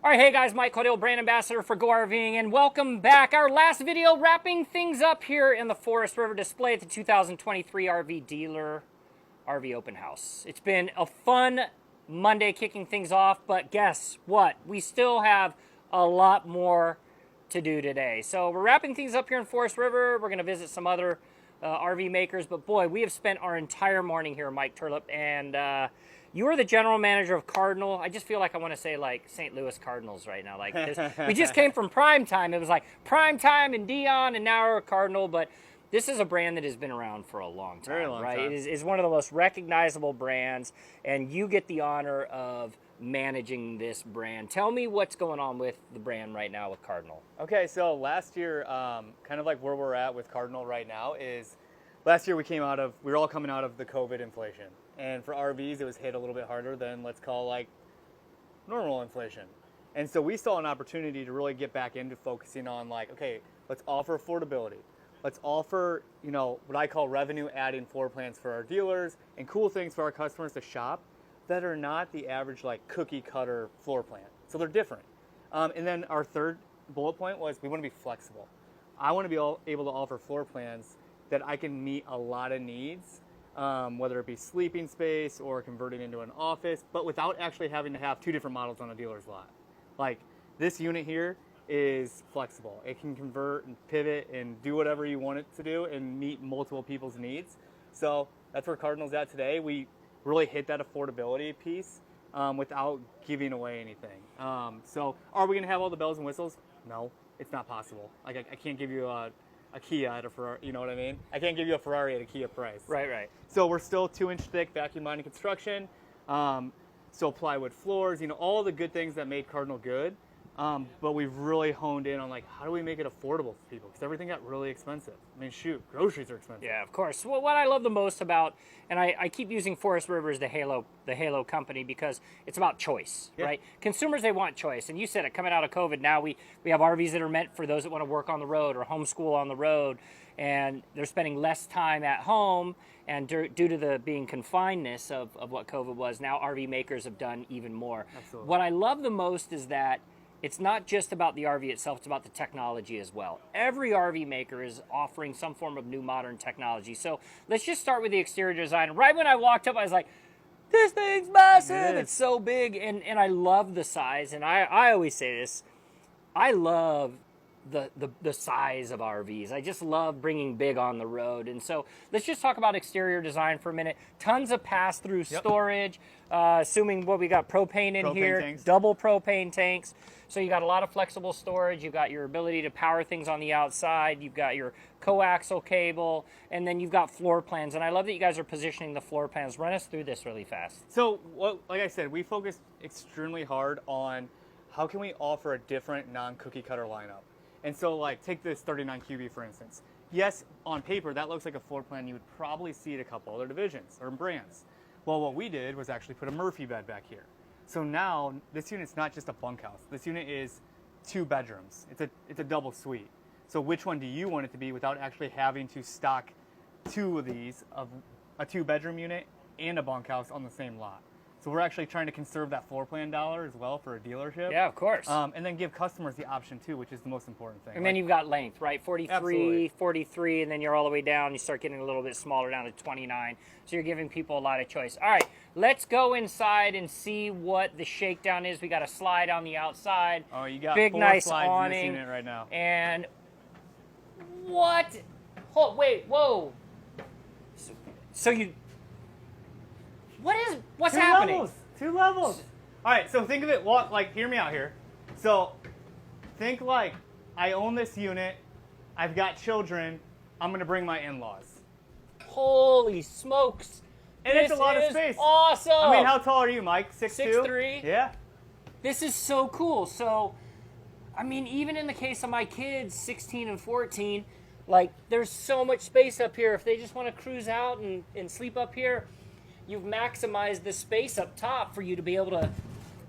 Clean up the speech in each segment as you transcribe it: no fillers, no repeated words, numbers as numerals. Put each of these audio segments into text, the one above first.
All right, hey guys, Mike Caudill, brand ambassador for Go RVing, and welcome back. Our last video wrapping things up here in the Forest River display at the 2023 RV Dealer RV Open House. It's been a fun Monday kicking things off, but guess what? We still have a lot more to do today. So we're wrapping things up here in Forest River. We're going to visit some other RV makers, but boy, we have spent our entire morning here, Mike Turlip, and you are the general manager of Cardinal. I just feel like I want to say like St. Louis Cardinals right now. Like we just came from Prime Time. It was like Prime Time and Dion, and now we're Cardinal. But this is a brand that has been around for a long time, Very long right? time. It is one of the most recognizable brands, and you get the honor of managing this brand. Tell me what's going on with the brand right now with Cardinal. Okay, so last year, kind of like where we're at with Cardinal right now is, last year we were all coming out of the COVID inflation. And for RVs, it was hit a little bit harder than, let's call, like normal inflation. And so we saw an opportunity to really get back into focusing on like, okay, let's offer affordability. Let's offer, what I call revenue adding floor plans for our dealers and cool things for our customers to shop that are not the average like cookie cutter floor plan. So they're different. And then our third bullet point was we want to be flexible. I want to be able to offer floor plans that I can meet a lot of needs, whether it be sleeping space or converting into an office, but without actually having to have two different models on a dealer's lot. Like this unit here is flexible. It can convert and pivot and do whatever you want it to do and meet multiple people's needs. So that's where Cardinal's at today. We really hit that affordability piece without giving away anything. So are we going to have all the bells and whistles? No, it's not possible. Like I can't give you a Kia at a Ferrari, you know what I mean? I can't give you a Ferrari at a Kia price. Right. So we're still 2-inch thick vacuum bonding construction, still plywood floors, all the good things that made Cardinal good. But we've really honed in on like, how do we make it affordable for people? Because everything got really expensive. I mean, shoot, groceries are expensive. Yeah, of course. Well, what I love the most about, and I keep using Forest River as the Halo company because it's about choice, right? Consumers, they want choice. And you said it, coming out of COVID, now we have RVs that are meant for those that want to work on the road or homeschool on the road, and they're spending less time at home. And due to the being confinedness of what COVID was, now RV makers have done even more. Absolutely. What I love the most is that it's not just about the RV itself, it's about the technology as well. Every RV maker is offering some form of new modern technology. So let's just start with the exterior design. Right when I walked up, I was like, this thing's massive. It's so big, and I love the size. And I always say this, I love the size of RVs. I just love bringing big on the road. And so let's just talk about exterior design for a minute. Tons of pass-through storage, assuming what we got propane in here, tanks. Double propane tanks. So you got a lot of flexible storage. You've got your ability to power things on the outside. You've got your coaxial cable, and then you've got floor plans. And I love that you guys are positioning the floor plans. Run us through this really fast. So, like I said, we focused extremely hard on how can we offer a different non-cookie cutter lineup. And so, like, take this 39 QB, for instance. Yes, on paper, that looks like a floor plan you would probably see at a couple other divisions or brands. Well, what we did was actually put a Murphy bed back here. So now, this unit's not just a bunkhouse. This unit is 2 bedrooms. It's a double suite. So which one do you want it to be without actually having to stock 2 of these, of a 2-bedroom unit and a bunkhouse on the same lot? So we're actually trying to conserve that floor plan dollar as well for a dealership. Yeah, of course. And then give customers the option too, which is the most important thing. And then you've got length, right? 43, Absolutely. 43, and then you're all the way down. You start getting a little bit smaller down to 29. So you're giving people a lot of choice. All right, let's go inside and see what the shakedown is. We got a slide on the outside. Oh, you got big, 4 nice slides awning in this unit right now. And what? Oh, wait, whoa. So you... What's happening? 2 levels. All right, so think of it, hear me out here. So think like I own this unit, I've got children, I'm going to bring my in-laws. Holy smokes. And it's a lot of space. Awesome. I mean, how tall are you, Mike? 6'2"? 6'3". Yeah. This is so cool. So, I mean, even in the case of my kids, 16 and 14, like, there's so much space up here. If they just want to cruise out and sleep up here, you've maximized the space up top for you to be able to,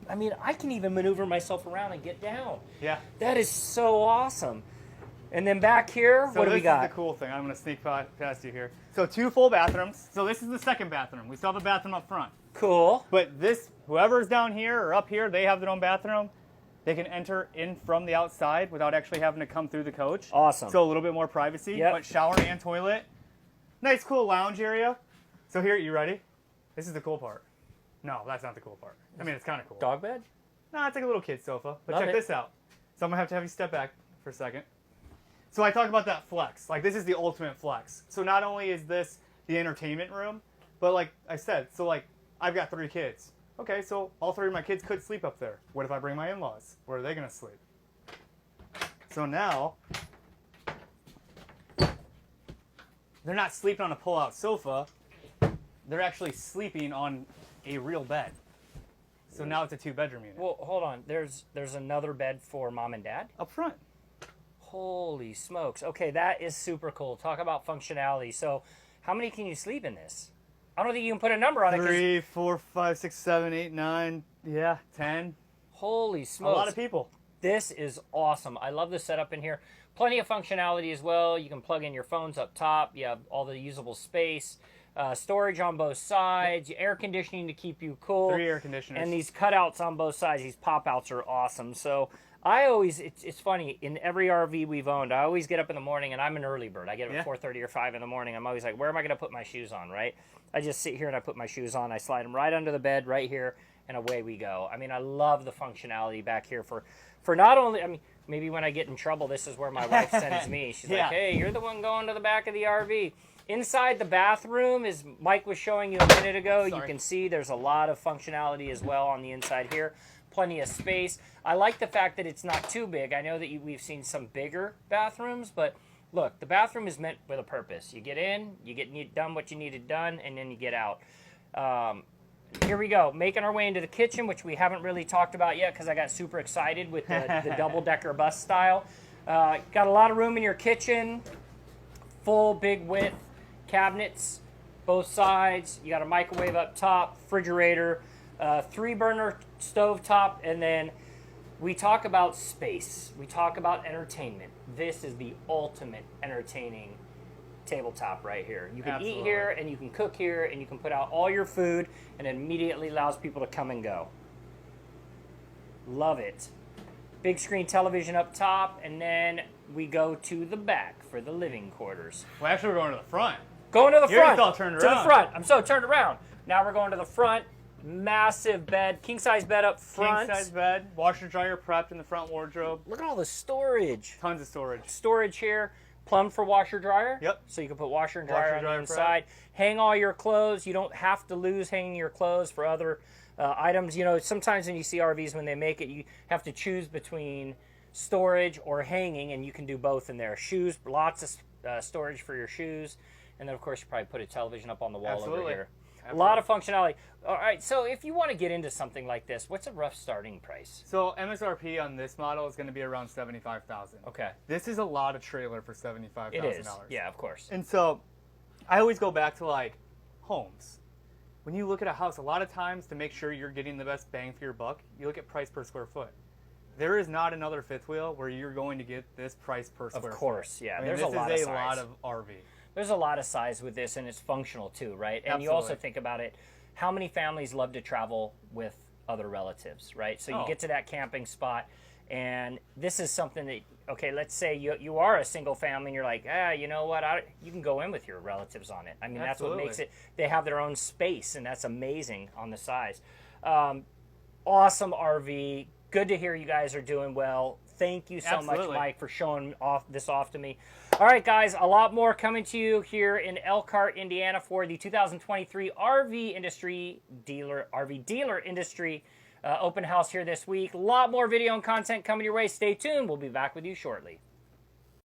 I mean, I can even maneuver myself around and get down. Yeah. That is so awesome. And then back here, what do we got? This is the cool thing. I'm going to sneak past you here. So 2 full bathrooms. So this is the second bathroom. We still have a bathroom up front. Cool. But this, whoever's down here or up here, they have their own bathroom. They can enter in from the outside without actually having to come through the coach. Awesome. So a little bit more privacy, Yep. but shower and toilet. Nice, cool lounge area. So here, you ready? This is the cool part. No, that's not the cool part. I mean, it's kind of cool. Dog bed? Nah, it's like a little kid sofa. But Love check it. this out. So I'm going to have you step back for a second. So I talk about that flex. Like, this is the ultimate flex. So not only is this the entertainment room, but like I said, so like I've got 3 kids. Okay, so all 3 of my kids could sleep up there. What if I bring my in-laws? Where are they going to sleep? So now, they're not sleeping on a pull-out sofa. They're actually sleeping on a real bed. So now it's a 2-bedroom unit. Well, hold on. There's another bed for mom and dad? Up front. Holy smokes. Okay, that is super cool. Talk about functionality. So how many can you sleep in this? I don't think you can put a number on it. 3, 4, 5, 6, 7, 8, 9, yeah, 10. Holy A smokes. lot of people. This is awesome. I love the setup in here. Plenty of functionality as well. You can plug in your phones up top. You have all the usable space. Storage on both sides. Air conditioning to keep you cool. 3 air conditioners. And these cutouts on both sides. These pop-outs are awesome. So I always, it's funny, in every RV we've owned, I always get up in the morning, and I'm an early bird. I get up at 4:30 or 5 in the morning. I'm always like, where am I going to put my shoes on, right? I just sit here and I put my shoes on. I slide them right under the bed right here, and away we go. I mean, I love the functionality back here for not only, I mean, maybe when I get in trouble, this is where my wife sends me. She's like, hey, you're the one going to the back of the RV. Inside the bathroom, as Mike was showing you a minute ago, you can see there's a lot of functionality as well on the inside here. Plenty of space. I like the fact that it's not too big. I know that we've seen some bigger bathrooms, but look, the bathroom is meant with a purpose. You get in, you get done what you needed done, and then you get out. Here we go, making our way into the kitchen, which we haven't really talked about yet because I got super excited with the double-decker bus style. Got a lot of room in your kitchen, full big width cabinets, both sides. You got a microwave up top, refrigerator, 3-burner stove top, and then we talk about space. We talk about entertainment. This is the ultimate entertaining tabletop right here. You can eat here, and you can cook here, and you can put out all your food, and it immediately allows people to come and go. Love it. Big screen television up top, and then we go to the back for the living quarters. Well, actually, we're going to the front. Going to the front. All turned to around. the front. I'm so turned around. Now we're going to the front. Massive bed, king-size bed up front. King-size bed, washer dryer prepped in the front wardrobe. Look at all the storage. Tons of storage. Storage here. Plumbed for washer dryer. Yep. So you can put washer and dryer on the inside. Hang all your clothes. You don't have to lose hanging your clothes for other items. You know, sometimes when you see RVs, when they make it, you have to choose between storage or hanging, and you can do both in there. Shoes, lots of storage for your shoes. And then, of course, you probably put a television up on the wall over here. A lot of functionality. All right, so if you want to get into something like this, what's a rough starting price? So MSRP on this model is going to be around $75,000. Okay. This is a lot of trailer for $75,000. It is. Yeah, of course. And so I always go back to like homes. When you look at a house, a lot of times to make sure you're getting the best bang for your buck, you look at price per square foot. There is not another fifth wheel where you're going to get this price per square foot. Of course, yeah. I mean, There's a lot of size. This is a lot of RV. There's a lot of size with this, and it's functional too, right? And Absolutely. you also think about it, how many families love to travel with other relatives, right? So you get to that camping spot, and this is something that, okay, let's say you are a single family, and you're like, you know what, you can go in with your relatives on it. I mean, that's what makes it, they have their own space, and that's amazing on the size. Awesome RV. Good to hear you guys are doing well. Thank you so much, Mike, for showing this off to me. All right, guys, a lot more coming to you here in Elkhart, Indiana for the 2023 RV Dealer Industry Open House here this week. A lot more video and content coming your way. Stay tuned. We'll be back with you shortly.